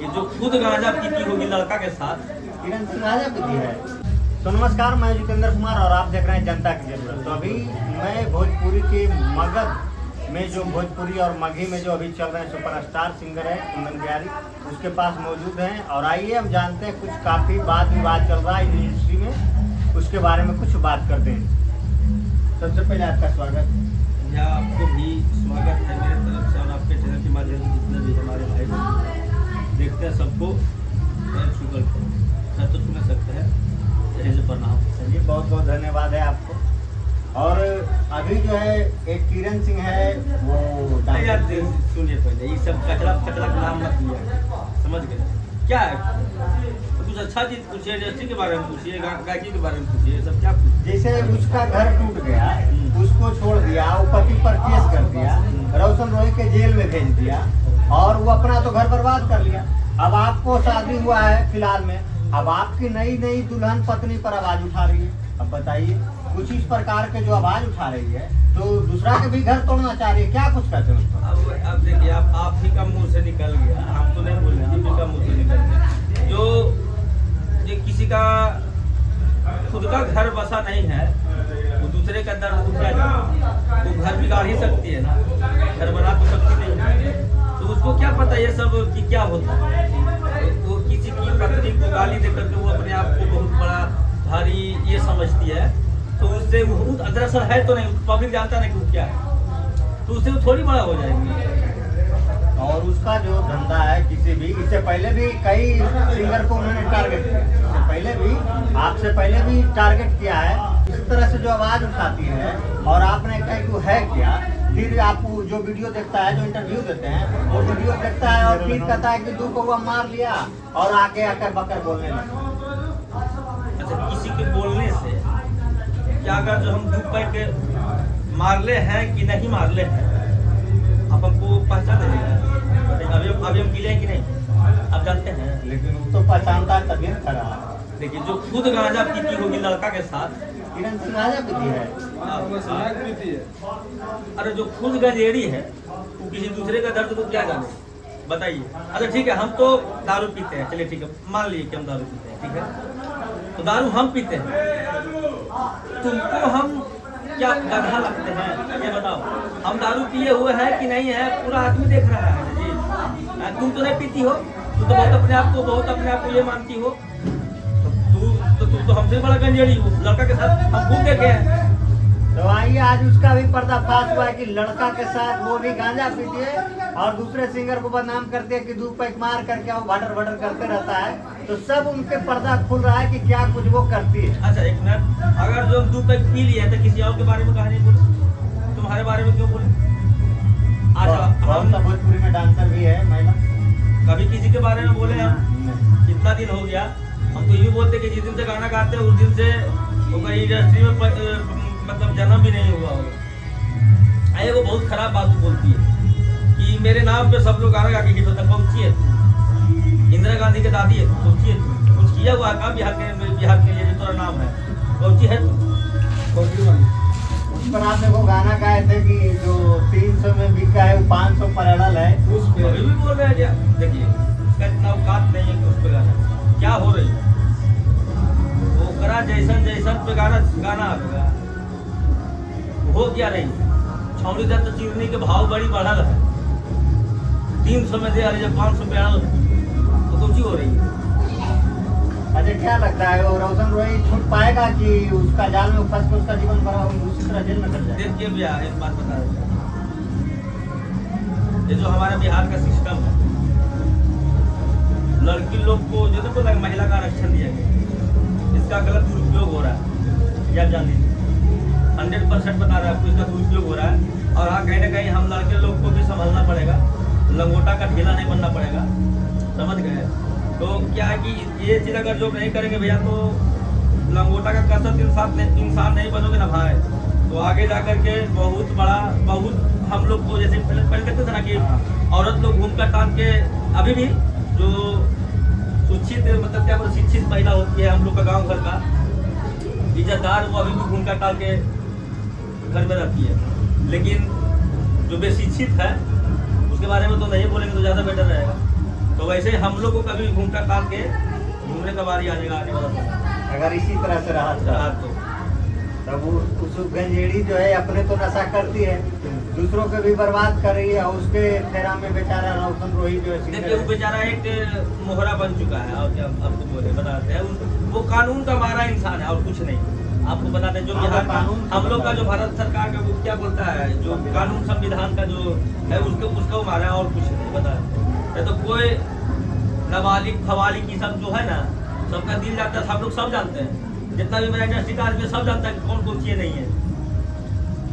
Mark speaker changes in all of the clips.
Speaker 1: देखिए जो खुद गांजा पीती होगी लड़का के साथ,
Speaker 2: किरण सिंह गांजा पीती है। तो नमस्कार, मैं जितेंद्र कुमार और आप देख रहे हैं जनता की जरूरत। तो अभी मैं भोजपुरी के मगध में जो भोजपुरी और मगही में जो अभी चल रहे हैं सुपरस्टार सिंगर है कुंदन बिहारी, उसके पास मौजूद हैं और आइए हम जानते हैं कुछ काफ़ी वाद विवाद चल रहा है इंडस्ट्री में, उसके बारे में कुछ बात करते हैं। सबसे पहले आपका स्वागत।
Speaker 1: या आपको भी स्वागत है मेरे तरफ से और आपके चैनल के माध्यम से जितने भी हमारे भाई देखते हैं सबको शुक्र सर तो सुन सकते हैं, जैसे प्रणाम।
Speaker 2: चलिए, बहुत बहुत धन्यवाद है आपको। और अभी जो है एक किरण सिंह है वो
Speaker 1: यार सुनिए पहले ये सब कचरा कचरा का नाम मत लिया, समझ गए क्या है? कुछ अच्छा चीज पूछिए, इंडस्ट्री के बारे में पूछिए, गायकी के बारे में पूछिए, सब क्या पूछिए।
Speaker 2: जैसे उसका घर टूट गया, उसको छोड़ दिया, वो पति पर केस कर दिया, रोशन रॉय के जेल में भेज दिया और वो अपना तो घर बर्बाद कर लिया। अब आपको शादी हुआ है फिलहाल में, अब आपकी नई नई दुल्हन पत्नी पर आवाज उठा रही है। अब बताइए, कुछ इस प्रकार के जो आवाज उठा रही है तो दूसरा के भी घर तोड़ना चाह रही है, क्या कुछ कहते हैं उसको?
Speaker 1: अब देखिए आप ही का मुंह से निकल गया, हम तो नहीं बोल रहे, आप ही का मुंह से निकल गया। जो किसी का खुद का घर बसा नहीं है वो दूसरे का दर्द उठा जाए, वो घर बिगाड़ ही सकती है ना, घर बना तो सकती नहीं है। तो उसको क्या पता ये सब कि क्या होता है। वो किसी की पत्नी को गाली देकर के वो अपने आप को बहुत बड़ा भारी ये समझती है, तो उससे वो दरअसल है तो नहीं, पब्लिक जानता नहीं कि वो क्या है, तो उससे वो थोड़ी बड़ा हो जाएगी।
Speaker 2: और उसका जो धंधा है किसी भी, इससे पहले भी कई सिंगर को उन्होंने टारगेट किया, इससे पहले भी आपसे पहले भी टारगेट किया है। इस तरह से जो आवाज उठाती है और आपने कहा कि वो है क्या, फिर आप जो वीडियो देखता है, जो इंटरव्यू देते हैं, वो वीडियो देखता है और फिर कहता है कि दो कौवा मार लिया और आके आकर बकर बोलने लगा।
Speaker 1: अच्छा, किसी के बोलने से क्या, अगर जो हम धूप के मारले हैं कि नहीं मारले हैं, आप हमको पहचान देंगे। अभी हम किले हैं कि नहीं आप जानते हैं,
Speaker 2: लेकिन वो तो पहचानता तभी खड़ा।
Speaker 1: देखिए जो खुद गांजा पीती होगी लड़का के साथ,
Speaker 2: किरण सिंह गांजा पीती है।
Speaker 1: अरे जो खुद गंजेड़ी है वो किसी दूसरे का दर्द को क्या जाने, बताइए। अच्छा ठीक है, हम तो दारू पीते हैं, चलिए ठीक है, मान लीजिए कि हम दारू पीते हैं, ठीक है, तो दारू हम पीते हैं, तुमको हम क्या गधा लगते हैं ये बताओ? हम दारू पिए हुए हैं कि नहीं है पूरा आदमी देख रहा है जी। तुम तो नहीं पीती हो, तुम तो बहुत अपने आप को ये मानती हो, तो तुम तो हमसे बड़ा गंजेड़ी हो। लड़का के साथ हम खूब देखे हैं।
Speaker 2: तो आइए, आज उसका भी पर्दाफाश हुआ है कि लड़का के साथ वो भी गांजा पीती है और दूसरे सिंगर को बदनाम करते हैं कि धूप पैक मार करके वो भटर भटर करते रहता है। तो सब उनके पर्दा खुल रहा है कि क्या कुछ वो करती है।
Speaker 1: अच्छा एक मिनट, अगर जो धूप पैक पी लिया तो किसी और के बारे में कहा नहीं बोले, तुम्हारे बारे में क्यों बोले? अच्छा हम
Speaker 2: तो भोजपुरी में डांसर भी है महिला,
Speaker 1: कभी किसी के बारे में बोले हम? इतना दिन हो गया, हम तो ये बोलते कि जिस दिन से गाना गाते हैं उस दिन से वो कहीं इंडस्ट्री में मतलब जन्म भी नहीं हुआ होगा। वो बहुत खराब बात बोलती है कि मेरे नाम पे सब लोग गाना गा के हिट होता है। पहुंची है तू, इंदिरा गांधी के दादी है, पहुंची है तू, कुछ किया हुआ कहाँ बिहार के लिए जो तेरा नाम है, पहुंची है तू।
Speaker 2: उस पर आप देखो गाना गाए थे कि जो 300 में बिका है वो 500 पर अड़ल है, उस पर
Speaker 1: अभी भी बोल रहे हैं क्या? देखिए उसका इतना औकात नहीं है कि उस पर गाना क्या हो रही है, वो करा जैसन जैसन पे गाना आएगा हो क्या रही। छौड़ी दर तो चीनी के भाव बड़ी बढ़ल है, 300 में दे रही है, 500 पे आल तो कुछ ही हो रही है।
Speaker 2: अच्छा क्या लगता है वो रोशन रॉय छूट पाएगा कि उसका जाल में फंस कर उसका जीवन भरा उसी तरह जेल में चल जाए?
Speaker 1: देखिए भैया एक बात बता रहे हैं, ये जो हमारा बिहार का सिस्टम है, लड़की लोग को जो देखो महिला का आरक्षण दिया गया, इसका गलत दुरुपयोग हो रहा है, ये आप जान लीजिए। 100% बता रहा है आपको, इसका दुरुपयोग हो रहा है। और हाँ, कहीं ना कहीं हम लड़के लोग को भी संभालना पड़ेगा, लंगोटा का ढीला नहीं बनना पड़ेगा, समझ गए? तो क्या है कि ये चीज़ अगर जो नहीं करेंगे भैया तो लंगोटा का कसरत इंसान नहीं बनोगे ना भाई, तो आगे जा करके बहुत हम लोग को जैसे पहले कहते थे ना कि औरत लोग घूम कर टांग के, अभी भी जो शिक्षित मतलब क्या बोले शिक्षित महिला होती है हम लोग का गाँव घर का इज्जतदार, वो अभी भी घूम कर टांग के घर में रहती है। लेकिन जो बेशिक्षित है उसके बारे में तो नहीं बोलेंगे तो ज़्यादा बेटर रहेगा। तो वैसे ही हम लोग को कभी घूमता काट के घूमने का बारी आने वाला समय
Speaker 2: अगर इसी तरह से रहा
Speaker 1: तो
Speaker 2: तब उस गंजेड़ी जो है अपने तो नशा करती है, दूसरों को भी बर्बाद कर रही है, और उसके फेरा में बेचारा रोशन रोही जो है
Speaker 1: देखिए वो बेचारा एक मोहरा बन चुका है। और क्या आपको बोले बताते हैं, वो कानून का मारा इंसान है और कुछ नहीं। आपको बताते हैं जो बिहार कानून हम लोग का जो भारत सरकार का वो क्या बोलता है, जो कानून संविधान का जो है उसको मारा है और कुछ नहीं बताते। तो कोई नाबालिग फवालिग की सब जो है ना, सबका दिल जाता है, सब लोग सब जानते हैं, जितना भी मेरा इंडस्ट्री का आदमी सब जानता है कि कौन कौन चीज नहीं है।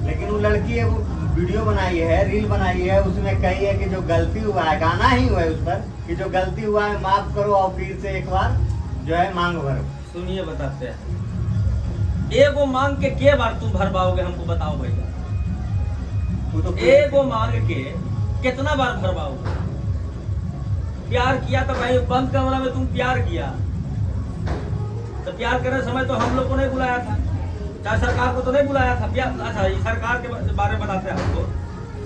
Speaker 2: लेकिन वो लड़की है, वो वीडियो बनाई है, रील बनाई है, उसमें कही है कि जो गलती हुआ है, गाना ही हुआ है उस पर कि जो गलती हुआ है माफ करो और फिर से एक बार जो है मांग भरो।
Speaker 1: सुनिए बताते हैं, एगो मांग के बार तुम भर पाओगे हमको बताओ भैया।
Speaker 2: वो तो
Speaker 1: एगो मांग के कितना बार भर पाओगे? प्यार किया तो भाई बंद कमरा में तुम प्यार किया, तो प्यार करने समय तो हम लोग को नहीं बुलाया था, चाहे सरकार को तो नहीं बुलाया था। प्यार अच्छा सरकार के बारे में बताते हैं हमको,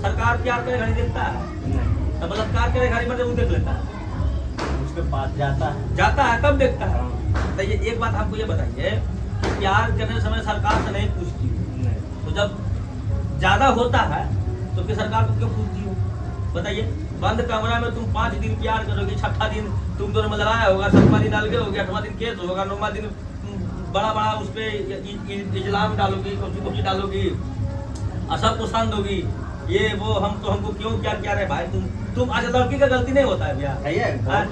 Speaker 1: सरकार प्यार करे घड़ी देखता है, तो बलात्कार करे घड़ी मतलब वो देख लेता है,
Speaker 2: उसके पास जाता है
Speaker 1: तब देखता है। तो ये एक बात हमको ये बताइए कि प्यार करने समय सरकार से नहीं पूछती, तो जब ज्यादा होता है तो फिर सरकार को क्यों पूछती हो? बताइए, बंद कमरा में तुम 5 दिन प्यार करोगे, 6वां दिन तुम दोनों में लड़ाया होगा, 7वां दिन अलगे हो गया, 8वां दिन केस होगा, 9वां दिन बड़ा बड़ा उस पर इजलाम डालोगी, कॉपी डालोगी, सबको संग दोगी, ये वो हमको क्यों क्या क्या रहे भाई तुम अच्छा लड़की का गलती नहीं होता है भैया,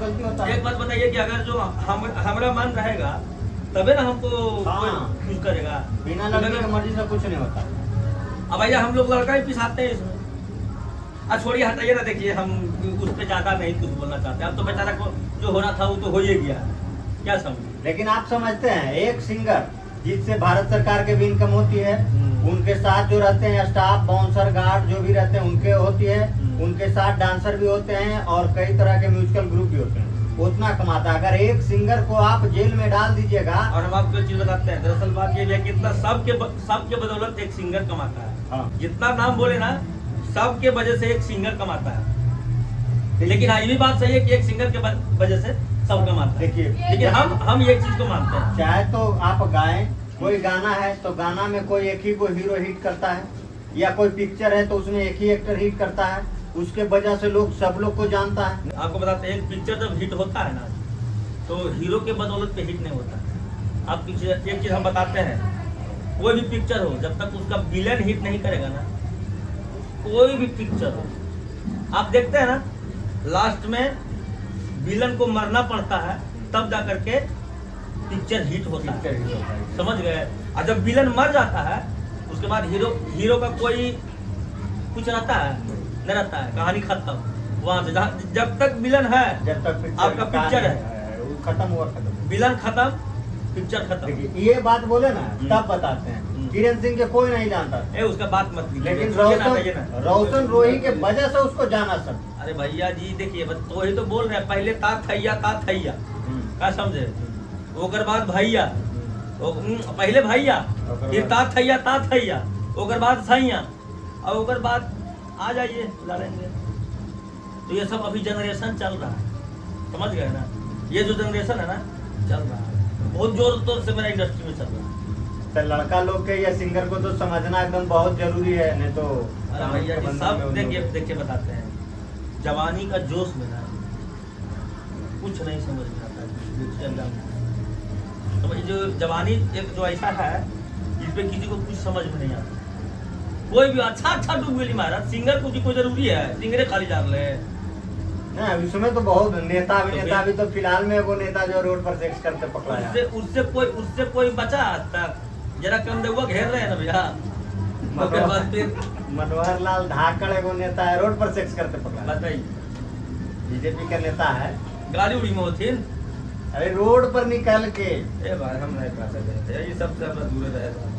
Speaker 2: गलती होता है।
Speaker 1: एक बात बताइए कि अगर जो हमारा मन रहेगा तबे ना हमको कुछ करेगा,
Speaker 2: बिना लड़की की मर्जी से कुछ नहीं होता।
Speaker 1: अब भैया हम लोग लड़का ही पिसाते हैं इसमें। अब छोड़िए हटाइए ना, देखिए हम उस पर ज्यादा नहीं कुछ बोलना चाहते। अब तो बेचारा को जो होना था वो तो हो ही गया, क्या समझे।
Speaker 2: लेकिन आप समझते हैं एक सिंगर जिससे भारत सरकार के भी इनकम होती है, उनके साथ जो रहते हैं स्टाफ बाउंसर गार्ड जो भी रहते हैं उनके होती है, उनके साथ डांसर भी होते हैं और कई तरह के म्यूजिकल ग्रुप भी होते हैं, उतना कमाता है। अगर एक सिंगर को आप जेल में डाल दीजिएगा,
Speaker 1: और हम आपको एक चीज बताते हैं, दरअसल बात ये है कि इतना सबके बदौलत एक सिंगर कमाता है।
Speaker 2: हाँ।
Speaker 1: जितना नाम बोले ना, सबके वजह से एक सिंगर कमाता है। लेकिन ये भी बात सही है कि एक सिंगर के वजह से सब कमाता है।
Speaker 2: देखिए,
Speaker 1: लेकिन हम एक चीज को मानते हैं,
Speaker 2: चाहे तो आप गाएं, कोई गाना है तो गाना में कोई एक ही को हीरो हिट करता है, या कोई पिक्चर है तो उसमें एक ही एक्टर हिट करता है, उसके वजह से लोग सब लोग को जानता है।
Speaker 1: आपको बताते हैं, एक पिक्चर जब हिट होता है ना तो हीरो के बदौलत पे हिट नहीं होता। आप एक चीज हम बताते हैं, कोई भी पिक्चर हो जब तक उसका विलेन हिट नहीं करेगा ना, कोई भी पिक्चर हो, आप देखते हैं ना लास्ट में विलन को मरना पड़ता है तब जा करके पिक्चर हिट होता है, समझ गए। और जब विलन मर जाता है उसके बाद हीरो का कोई कुछ रहता है नहीं रहता है, कहानी खत्म। वहां से जब तक विलन है,
Speaker 2: जब तक
Speaker 1: आपका पिक्चर है
Speaker 2: खत्म हुआ,
Speaker 1: विलन खत्म, पिक्चर खत्म।
Speaker 2: ये बात बोले ना तब बताते हैं, किरण सिंह के कोई नहीं जानता,
Speaker 1: उसका बात मत कीजिए।
Speaker 2: लेकिन रोशन रोही के वजह से उसको जाना सब।
Speaker 1: अरे भैया जी देखिए, तो ही तो बोल रहे हैं, पहले ता थैया क्या समझे, ओकर बाद भैया, पहले भैया, फिर ता थैया, ओकर बाद सैया, और ओकर बाद आ जाइए लड़ेंगे। तो ये सब अभी जनरेशन चल रहा है, समझ गए ना। ये जो जनरेशन है ना चल रहा है, बहुत जोर तोर से मेरा इंडस्ट्री में चल रहा है।
Speaker 2: तो लड़का लोग के या सिंगर को तो समझना एकदम बहुत जरूरी है, नहीं तो
Speaker 1: अरे भैया जी सब देखिए बताते हैं, जवानी का जोश में ना कुछ नहीं समझ में आता है। तो जो जवानी एक जो ऐसा है जिसपे किसी को कुछ समझ में नहीं आता। कोई भी अच्छा डुबेली महाराज, सिंगर को कोई जरूरी है, सिंगरे खाली जान ले
Speaker 2: ना। इसमें तो बहुत नेता भी तो फिलहाल में वो नेता जो रोड पर सेक्स करते पकड़ा है,
Speaker 1: उससे कोई बचा आज तक। जरा कम देवा घेर रहे हैं ना भैया,
Speaker 2: मनोहर लाल धाकड़ एगो नेता है, रोड पर सेक्स करते पकड़ा।
Speaker 1: बताइए,
Speaker 2: बीजेपी का नेता है,
Speaker 1: गाड़ी उड़ी में होती,
Speaker 2: अरे रोड पर निकल के।
Speaker 1: भाई हम नहीं कर सकते, ये सबसे दूर रहेगा।